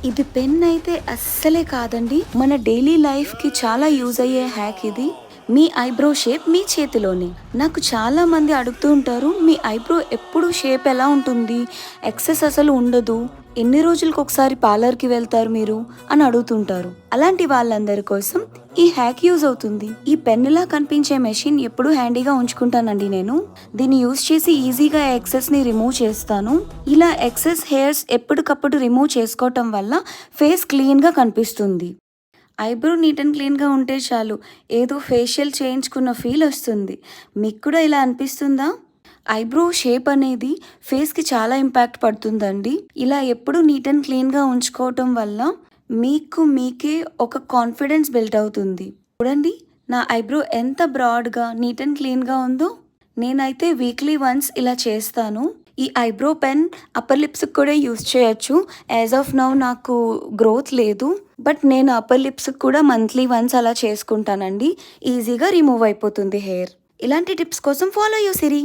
ఇది పెన్ అయితే అస్సలే కాదండి. మన డైలీ లైఫ్‌కి చాలా యూజ్ అయ్యే హ్యాక్ ఇది. మీ ఐబ్రో షేప్ మీ చేతిలోనే. నాకు చాలా మంది అడుగుతూ ఉంటారు, మీ ఐబ్రో ఎప్పుడు షేప్ ఎలా ఉంటుంది? ఎక్సెస్ అసలు ఉండదు. ఎన్ని రోజులకు ఒకసారి పార్లర్‌కి వెళ్తారు మీరు అని అడుగుతుంటారు. అలాంటి వాళ్ళందరి కోసం ఈ హ్యాక్ యూజ్ అవుతుంది. ఈ పెన్నులా కనిపించే మెషిన్ ఎప్పుడు హ్యాండీగా ఉంచుకుంటానండి నేను. దీన్ని యూజ్ చేసి ఈజీగా ఎక్సెస్ ని రిమూవ్ చేస్తాను. ఇలా ఎక్సెస్ హెయిర్స్ ఎప్పటికప్పుడు రిమూవ్ చేసుకోవటం వల్ల ఫేస్ క్లీన్ గా కనిపిస్తుంది. ఐబ్రో నీట్ అండ్ క్లీన్గా ఉంటే చాలు, ఏదో ఫేషియల్ చేయించుకున్న ఫీల్ వస్తుంది. మీకు కూడా ఇలా అనిపిస్తుందా? ఐబ్రో షేప్ అనేది ఫేస్కి చాలా ఇంపాక్ట్ పడుతుందండి. ఇలా ఎప్పుడు నీట్ అండ్ క్లీన్గా ఉంచుకోవటం వల్ల మీకే ఒక కాన్ఫిడెన్స్ బిల్డ్ అవుతుంది. చూడండి, నా ఐబ్రో ఎంత బ్రాడ్గా నీట్ అండ్ క్లీన్గా ఉందో. నేనైతే వీక్లీ వన్స్ ఇలా చేస్తాను. ఈ ఐబ్రో పెన్ అప్పర్ లిప్స్కి కూడా యూస్ చేయొచ్చు. యాజ్ ఆఫ్ నౌ నాకు గ్రోత్ లేదు, బట్ నేను అప్పర్ లిప్స్కి కూడా మంత్లీ వన్స్ అలా చేసుకుంటానండి. ఈజీగా రిమూవ్ అయిపోతుంది హెయిర్. ఇలాంటి టిప్స్ కోసం ఫాలో యూ సిరి.